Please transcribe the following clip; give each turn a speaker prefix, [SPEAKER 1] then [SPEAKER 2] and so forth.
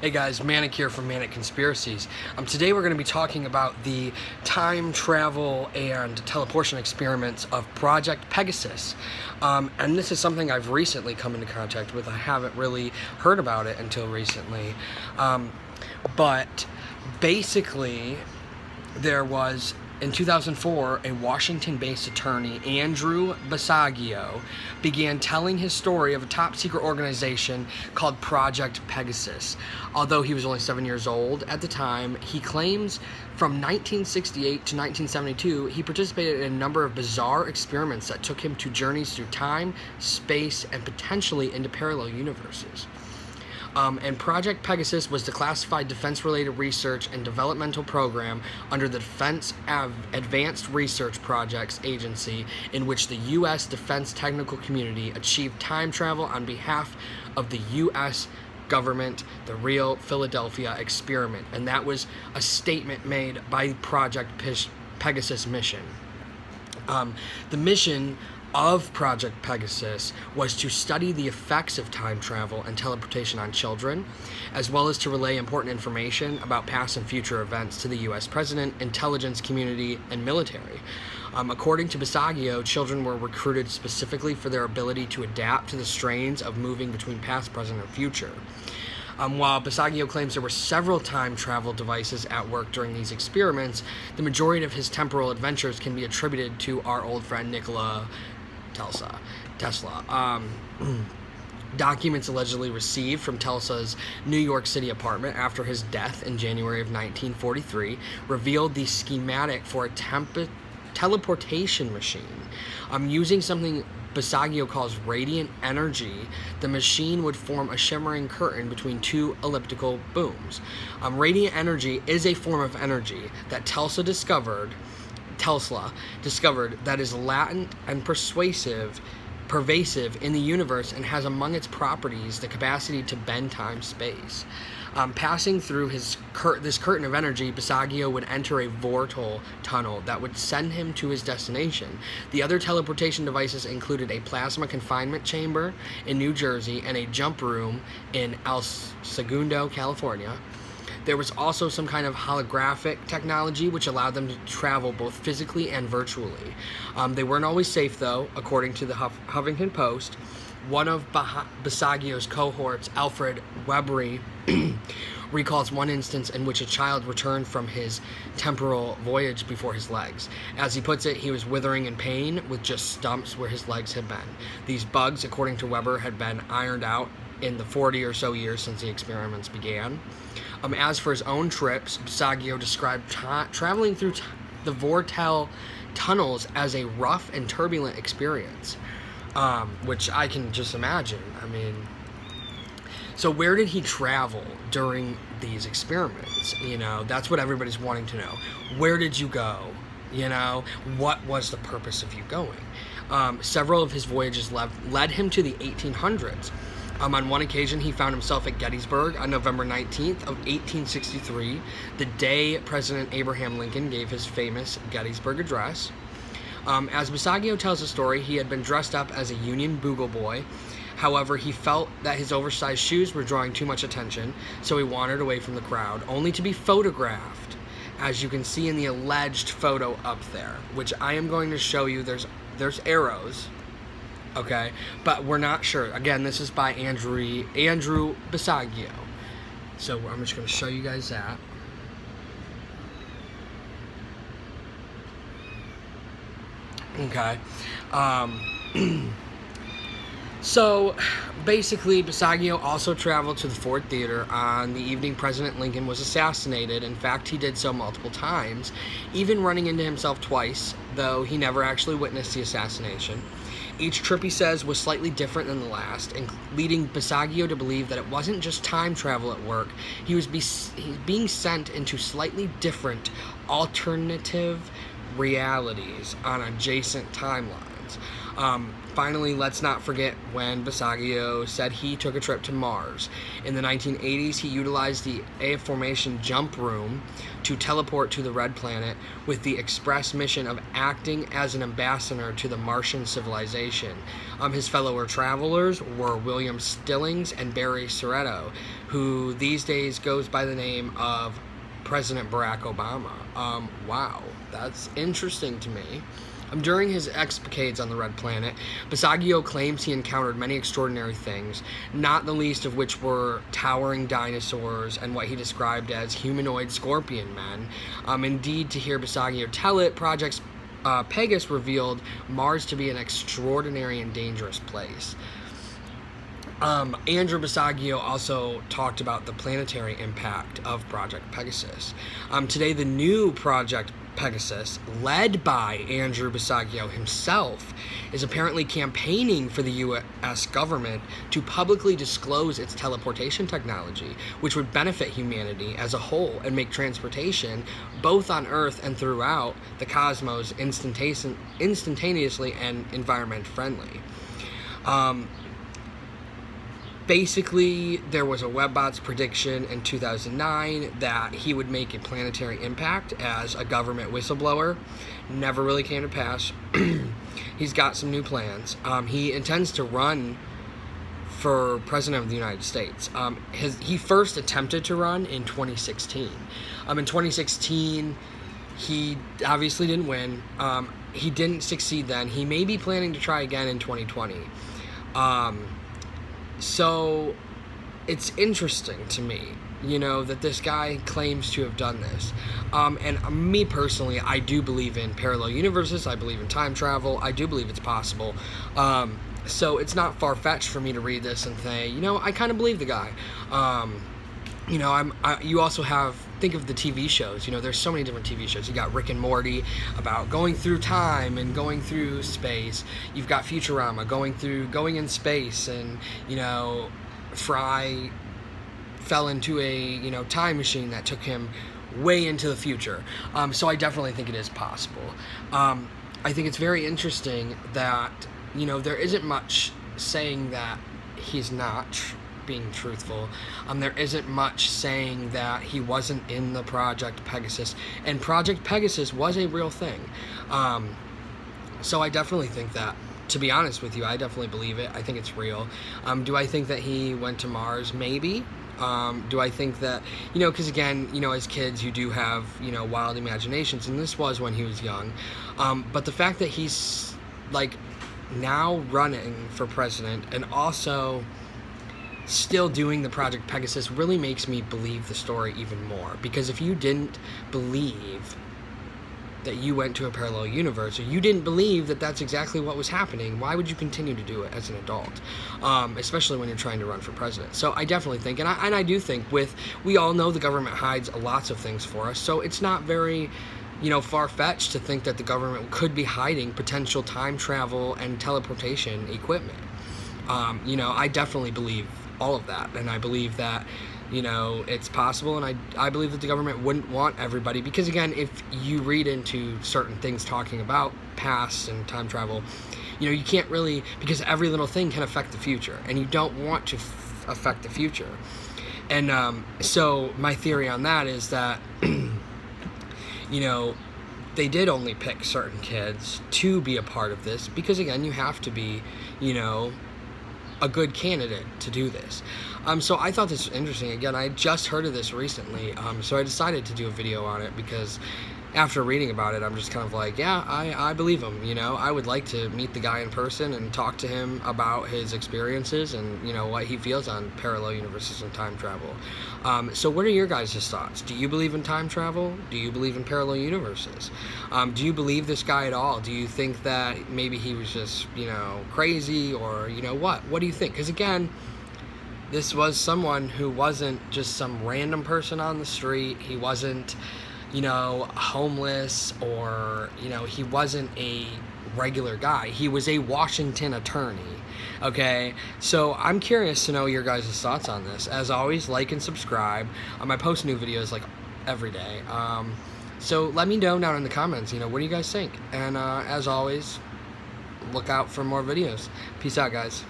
[SPEAKER 1] Hey guys, Manic here from Manic Conspiracies. Today we're going to be talking about the time travel and teleportation experiments of Project Pegasus. And this is something I've recently come into contact with. I haven't really heard about it until recently. But basically, there was, in 2004, a Washington-based attorney, Andrew Basiago, began telling his story of a top-secret organization called Project Pegasus. Although he was only 7 years old at the time, he claims from 1968 to 1972, he participated in a number of bizarre experiments that took him to journeys through time, space, and potentially into parallel universes. And Project Pegasus was the classified defense-related research and developmental program under the Defense Advanced Research Projects Agency, in which the U.S. defense technical community achieved time travel on behalf of the U.S. government, the real Philadelphia experiment. And that was a statement made by Project Pegasus mission. The mission of Project Pegasus was to study the effects of time travel and teleportation on children, as well as to relay important information about past and future events to the U.S. president, intelligence community, and military. According to Basiago, children were recruited specifically for their ability to adapt to the strains of moving between past, present, and future. While Basiago claims there were several time travel devices at work during these experiments, the majority of his temporal adventures can be attributed to our old friend Nikola Tesla. Documents allegedly received from Tesla's New York City apartment after his death in January of 1943 revealed the schematic for a teleportation machine. Using something Basiago calls radiant energy, the machine would form a shimmering curtain between two elliptical booms. Radiant energy is a form of energy that Tesla discovered that is latent and pervasive in the universe and has among its properties the capacity to bend time-space. Passing through this curtain of energy, Basiago would enter a vortal tunnel that would send him to his destination. The other teleportation devices included a plasma confinement chamber in New Jersey and a jump room in El Segundo, California. There was also some kind of holographic technology which allowed them to travel both physically and virtually. They weren't always safe, though, according to the Huffington Post. One of Basiago's cohorts, Alfred Webery, recalls one instance in which a child returned from his temporal voyage before his legs. As he puts it, he was withering in pain with just stumps where his legs had been. These bugs, according to Weber, had been ironed out in the 40 or so years since the experiments began. As for his own trips, Basiago described traveling through the Vortel tunnels as a rough and turbulent experience, which I can just imagine. So where did he travel during these experiments? That's what everybody's wanting to know. Where did you go? What was the purpose of you going? Several of his voyages led him to the 1800s. On one occasion, he found himself at Gettysburg on November 19th of 1863, the day President Abraham Lincoln gave his famous Gettysburg Address. As Basiago tells the story, he had been dressed up as a Union Bugle Boy. However, he felt that his oversized shoes were drawing too much attention, so he wandered away from the crowd, only to be photographed, as you can see in the alleged photo up there, which I am going to show you. There's arrows. Okay, but we're not sure. Again, this is by Andrew Basiago. So I'm just going to show you guys that. Okay. So basically, Basiago also traveled to the Ford Theater on the evening President Lincoln was assassinated. In fact, he did so multiple times, even running into himself twice, though he never actually witnessed the assassination. Each trip, he says, was slightly different than the last, leading Basiago to believe that it wasn't just time travel at work. He was being sent into slightly different alternative realities on adjacent timelines. Finally, let's not forget when Basiago said he took a trip to Mars. In the 1980s, he utilized the A-formation jump room to teleport to the Red Planet with the express mission of acting as an ambassador to the Martian civilization. His fellow travelers were William Stillings and Barry Soretto, who these days goes by the name of President Barack Obama. Wow, that's interesting to me. During his escapades on the Red Planet, Basiago claims he encountered many extraordinary things, not the least of which were towering dinosaurs and what he described as humanoid scorpion men. Indeed, to hear Basiago tell it, Project Pegasus revealed Mars to be an extraordinary and dangerous place. Andrew Basiago also talked about the planetary impact of Project Pegasus. Today, the new Project Pegasus, led by Andrew Basiago himself, is apparently campaigning for the U.S. government to publicly disclose its teleportation technology, which would benefit humanity as a whole and make transportation, both on Earth and throughout the cosmos, instantaneously and environment friendly. Basically, there was a Webbot's prediction in 2009 that he would make a planetary impact as a government whistleblower. Never really came to pass. He's got some new plans. He intends to run for President of the United States. He first attempted to run in 2016. In 2016, he obviously didn't win. He didn't succeed then. He may be planning to try again in 2020. So it's interesting to me, that this guy claims to have done this. And me personally, I do believe in parallel universes. I believe in time travel. I do believe it's possible. So it's not far-fetched for me to read this and say, I kind of believe the guy. You also have, think of the TV shows. There's so many different TV shows. You got Rick and Morty about going through time and going through space. You've got Futurama going in space, and Fry fell into a time machine that took him way into the future. So I definitely think it is possible. I think it's very interesting that there isn't much saying that he's not being truthful. There isn't much saying that he wasn't in the Project Pegasus, and Project Pegasus was a real thing. So I definitely think that, to be honest with you, I definitely believe it. I think it's real. Do I think that he went to Mars? Maybe. Do I think that, because again, as kids, you do have, wild imaginations, and this was when he was young. But the fact that he's, now running for president and also still doing the Project Pegasus really makes me believe the story even more. Because if you didn't believe that you went to a parallel universe, or you didn't believe that that's exactly what was happening, why would you continue to do it as an adult? Especially when you're trying to run for president. So I definitely think, and I do think, we all know the government hides lots of things for us, so it's not very far-fetched to think that the government could be hiding potential time travel and teleportation equipment. I definitely believe all of that, and I believe that it's possible, and I believe that the government wouldn't want everybody, because again, if you read into certain things talking about past and time travel, you can't really, because every little thing can affect the future, and you don't want to affect the future. And so my theory on that is that they did only pick certain kids to be a part of this, because again, you have to be a good candidate to do this. So I thought this was interesting. Again, I just heard of this recently, so I decided to do a video on it, because after reading about it, I'm just kind of like, yeah, I believe him. I would like to meet the guy in person and talk to him about his experiences and what he feels on parallel universes and time travel. So what are your guys' thoughts? Do you believe in time travel? Do you believe in parallel universes? Do you believe this guy at all? Do you think that maybe he was just crazy, or what do you think? Because again, this was someone who wasn't just some random person on the street. He wasn't homeless, or he wasn't a regular guy. He was a Washington attorney. Okay, so I'm curious to know your guys' thoughts on this. As always, like and subscribe. I post new videos every day. So let me know down in the comments, what do you guys think? And as always, look out for more videos. Peace out, guys.